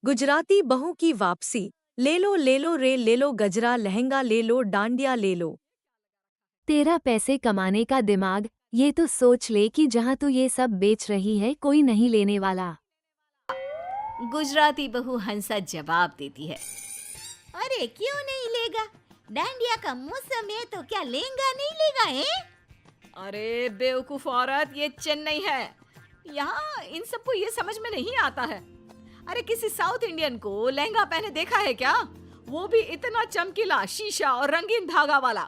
गुजराती बहू की वापसी। ले लो रे ले लो गजरा लहंगा ले लो डांडिया ले लो। तेरा पैसे कमाने का दिमाग, ये तो सोच ले कि जहाँ तू ये सब बेच रही है कोई नहीं लेने वाला। गुजराती बहू हंसा जवाब देती है। अरे क्यों नहीं लेगा? डांडिया का मौसम है तो क्या लेंगा नहीं लेगा है? अरे बेवकूफ औरत, ये चेन्नई है। यहाँ इन सबको ये समझ में नहीं आता है। अरे किसी साउथ इंडियन को लहंगा पहने देखा है क्या? वो भी इतना चमकीला शीशा और रंगीन धागा वाला।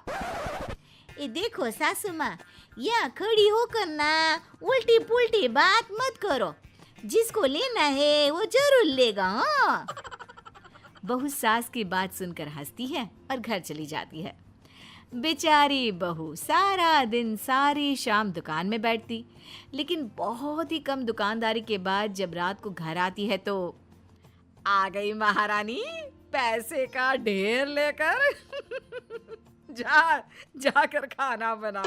ये देखो सासू माँ, यहाँ खड़ी होकर ना उल्टी पुल्टी बात मत करो। जिसको लेना है वो जरूर लेगा। हाँ। बहू सास की बात सुनकर हंसती है और घर चली जाती है। बेचारी बहू सारा दिन सारी शाम दुकान में बैठती, लेकिन बहुत ही कम दुकानदारी के बाद जब रात को घर आती है तो आ गई महारानी पैसे का ढेर लेकर। जाकर खाना बना।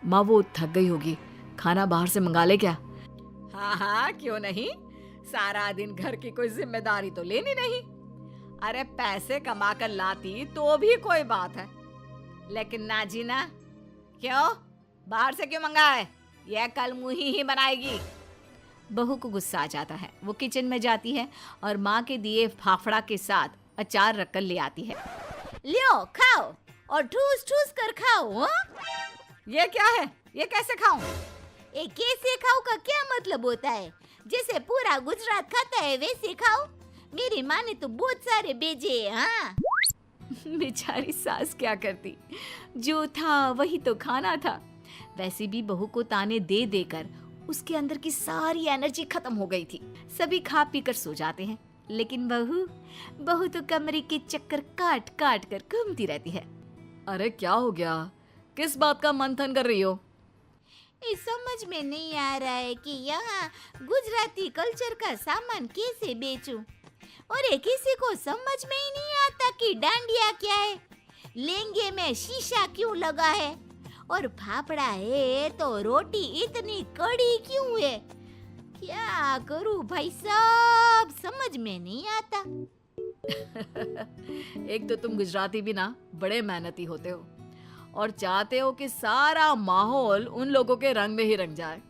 माँ वो थक गई होगी, खाना बाहर से मंगा ले क्या? हाँ हाँ क्यों नहीं, सारा दिन घर की कोई जिम्मेदारी तो लेनी नहीं। अरे पैसे कमा कर लाती तो भी कोई बात है, लेकिन ना जी ना। क्यों बाहर से क्यों मंगाए? यह कल मुही ही बनाएगी। बहू को गुस्सा आ जाता है। वो किचन में जाती है और माँ के दिए फाफड़ा के साथ अचार रखकर ले आती है। लियो खाओ और ठूस ठूस कर खाओ। हाँ? ये क्या है? ये कैसे खाऊं? ये कैसे खाओ का क्या मतलब होता है? जैसे पूरा गुजरात खाता है वैसे खाओ। मेरी माँ ने तो बहुत सारे भेजे हैं। हाँ? बेचारी सास क्या करती, जो था वही तो खाना था। वैसे भी बहू को ताने दे देकर उसके अंदर की सारी एनर्जी खत्म हो गई थी। सभी खा पी कर सो जाते हैं, लेकिन बहू तो कमरे के चक्कर काट काट कर घूमती रहती है। अरे क्या हो गया? किस बात का मंथन कर रही हो? ये समझ में नहीं आ रहा है कि यहाँ गुजराती कल्चर का सामान कैसे बेचूं। और ये किसी को समझ में ही नहीं आता कि डांडिया क्या है, लहंगे में शीशा क्यों लगा है, और फाफड़ा है तो रोटी इतनी कड़ी क्यों है। क्या करूं भाई साहब, समझ में नहीं आता। एक तो तुम गुजराती भी ना बड़े मेहनती होते हो और चाहते हो कि सारा माहौल उन लोगों के रंग में ही रंग जाए।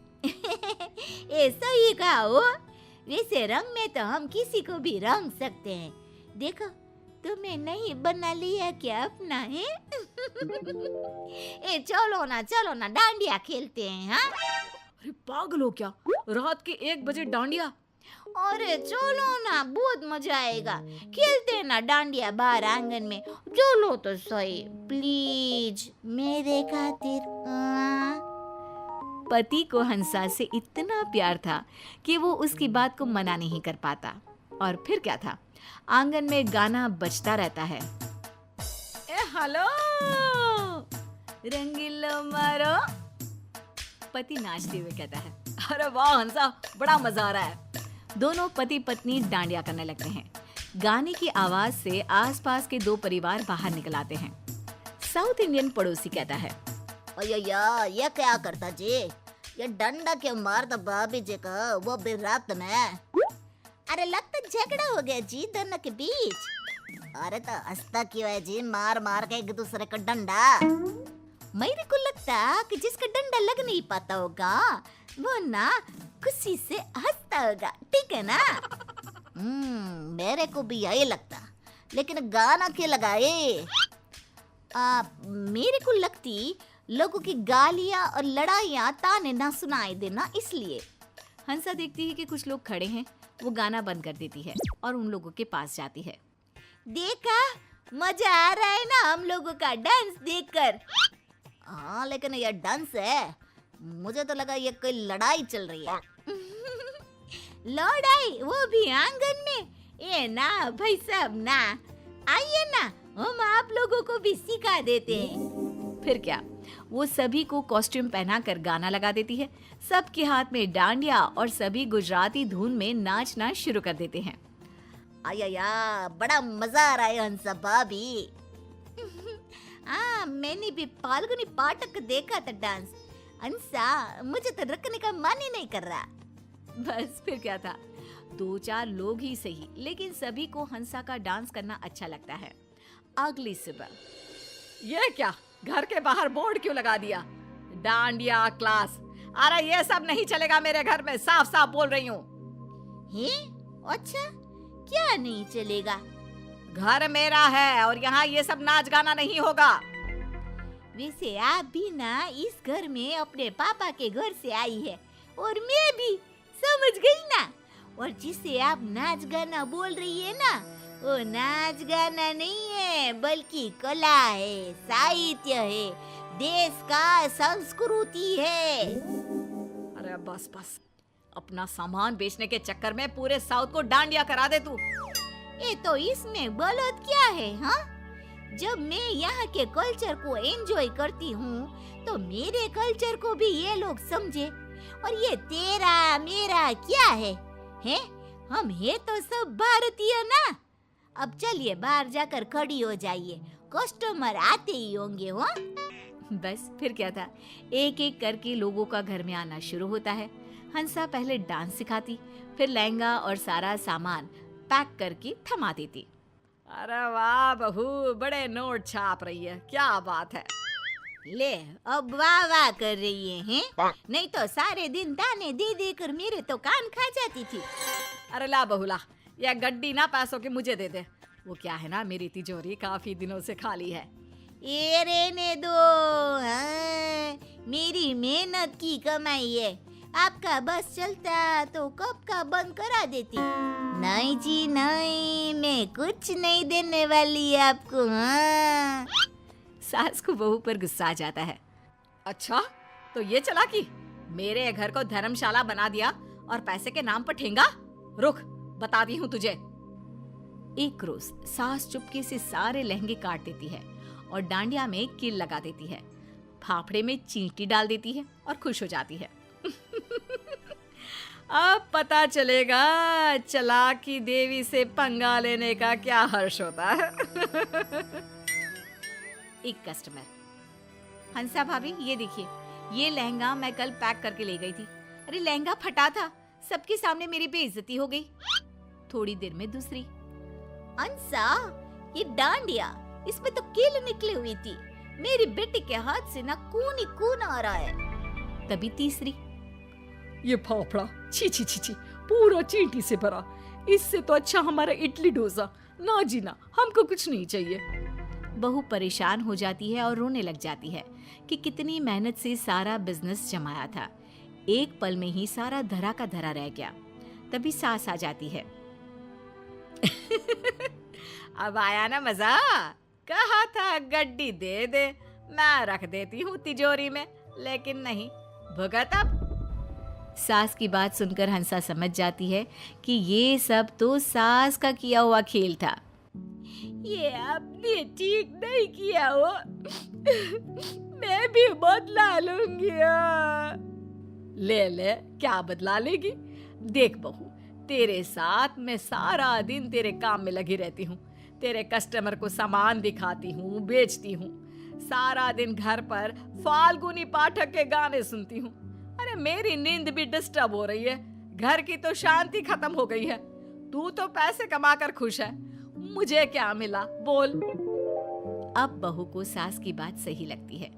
ऐसा ही कहा हो। वैसे रंग में तो हम किसी को भी रंग सकते हैं। देखो तुम्हें नहीं बना लिया क्या अपना है? ए चलो ना डांडिया खेलते हैं। हाँ? अरे पागल हो क्या? रात के 1 बजे डांडिया? अरे चलो ना, बहुत मजा आएगा। खेलते हैं ना डांडिया बाहर आंगन में। चलो तो सही प्लीज मेरे खातिर। हाँ? पति को हंसा से इतना प्यार था कि वो उसकी बात को मना नहीं कर पाता। और फिर क्या था, आंगन में गाना बजता रहता है। ए हेलो रंगीलो मारो, पति नाचते हुए कहता है। अरे वाह हंसा, बड़ा मजा आ रहा है। दोनों पति पत्नी डांडिया करने लगते हैं। गाने की आवाज से आसपास के 2 परिवार बाहर निकल आते हैं। साउथ इंडियन पड़ोसी कहता है, अयो या ये क्या करता जी? ये डंडा क्यों मारता भाभी जी का, वो भी रात में? अरे लगता झगड़ा हो गया जी दोनों के बीच। अरे तो हंसता क्यों है जी, मार मार के एक दूसरे को डंडा? मेरे को लगता कि जिसका डंडा लग नहीं पाता होगा वो ना खुशी से हंसता होगा, ठीक है ना? मेरे को भी यही लगता, लेकिन गाना क्यों लगाए? मेरे को लगती लोगों की गालियां और लड़ाइयां ताने ना सुनाई देना इसलिए। हंसा देखती है कि कुछ लोग खड़े हैं। वो गाना बंद कर देती है और उन लोगों के पास जाती है। देखा, मजा आ रहा है ना हम लोगों का डांस देखकर। हाँ लेकिन ये डांस है, मुझे तो लगा ये कोई लड़ाई चल रही है। लड़ाई, वो भी आंगन में? ये ना भाई साहब ना, आइए ना हम आप लोगों को भी सिखा देते हैं। फिर क्या, वो सभी को कॉस्ट्यूम पहनाकर गाना लगा देती है। सबके हाथ में डांडिया और सभी गुजराती धुन में नाचना शुरू कर देते हैं। आया बड़ा मजा आ रहा है हंसा भाभी। हाँ मैंने भी फाल्गुनी पाठक देखा था डांस। हंसा मुझे तो रखने का मन ही नहीं कर रहा। बस फिर क्या था, 2-4 लोग ही सही, लेकिन सभी को हंसा का डांस करना अच्छा लगता है। अगली सुबह, ये क्या, घर के बाहर बोर्ड क्यों लगा दिया? डांडिया क्लास। अरे ये सब नहीं चलेगा मेरे घर में, साफ साफ बोल रही हूँ। अच्छा, क्या नहीं चलेगा? घर मेरा है और यहाँ ये सब नाच गाना नहीं होगा। वैसे आप भी ना इस घर में अपने पापा के घर से आई है, और मैं भी, समझ गई ना? और जिसे आप नाच गाना बोल रही है ना, वो नाच गाना नहीं है, बल्कि कला है, साहित्य है, देश का संस्कृति है। अरे बस बस, अपना सामान बेचने के चक्कर में पूरे साउथ को डांडिया करा दे तू। ये तो इसमें गलत क्या है? हाँ, जब मैं यहाँ के कल्चर को एंजॉय करती हूँ तो मेरे कल्चर को भी ये लोग समझे। और ये तेरा मेरा क्या है? हम है तो सब भारतीय ना। अब चलिए बाहर जाकर खड़ी हो जाइए, कस्टमर आते ही होंगे। हो बस फिर क्या था, एक एक करके लोगों का घर में आना शुरू होता है। हंसा पहले डांस सिखाती, फिर लहंगा और सारा सामान पैक करके थमा देती। अरे वाह बहू, बड़े नोट छाप रही है, क्या बात है। ले, अब वाह वाह कर रही है? नहीं तो सारे दिन दाने दे दे कर मेरे तो कान खा जाती थी। अरे ला बहू ला, यह गड्डी ना पैसों की मुझे दे दे। वो क्या है ना, मेरी तिजोरी काफी दिनों से खाली है। ये रहने दो, हाँ, मेरी मेहनत की कमाई है। आपका बस चलता तो कब का बंद करा देती। नहीं जी नहीं, मैं कुछ नहीं देने वाली आपको। हाँ। सास को बहू पर गुस्सा आ जाता है। अच्छा, तो ये चला कि मेरे घर को धर्मशाला बना दिया और पैसे के नाम पर ठेंगा। रुक, बताती हूँ तुझे। एक रोज सास चुपके से सारे लहंगे काट देती है और डांडिया में कील लगा देती है, फाफड़े में चींटी डाल देती है और खुश हो जाती है। अब पता चलेगा चालाकी देवी से पंगा लेने का क्या हर्ष होता है। एक कस्टमर, हंसा भाभी ये देखिए, ये लहंगा मैं कल पैक करके ले गई थी। अरे लहंगा फटा था, सबके सामने मेरी बेइज्जती हो गई। थोड़ी देर में दूसरी, अंसा, ये डांडिया, इसमें तो कील निकली हुई थी, मेरी बेटी के हाथ से ना खून ही खून आ रहा है। तभी तीसरी, ये फाफड़ा छी छी छी छी, पूरा चींटी से भरा, इससे तो अच्छा हमारा इडली डोसा। ना जी ना, हमको कुछ नहीं चाहिए। बहू परेशान हो जाती है और रोने लग जाती है कि कितनी मेहनत से सारा बिजनेस जमाया था, एक पल में ही सारा धरा का धरा रह गया। तभी सास आ जाती है। अब आया ना मजा, कहा था गड्डी दे दे, मैं रख देती हूँ तिजोरी में, लेकिन नहीं, भुगत अब। सास की बात सुनकर हंसा समझ जाती है कि ये सब तो सास का किया हुआ खेल था। ये आपने ठीक नहीं किया हो, मैं भी बदला लूंगी। ले ले, क्या बदला लेगी? देख बहू, तेरे साथ मैं सारा दिन तेरे काम में लगी रहती हूँ, तेरे कस्टमर को सामान दिखाती हूँ, बेचती हूँ, सारा दिन घर पर फाल्गुनी पाठक के गाने सुनती हूँ। अरे मेरी नींद भी डिस्टर्ब हो रही है, घर की तो शांति खत्म हो गई है। तू तो पैसे कमाकर खुश है, मुझे क्या मिला बोल। अब बहू को सास की बात सही लगती है।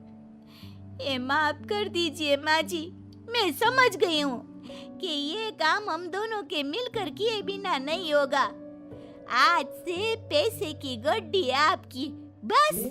ये माफ कर दीजिए माँ जी, मैं समझ गई हूँ कि ये काम हम दोनों के मिलकर किए बिना नहीं होगा। आज से पैसे की गड्डी आपकी, बस।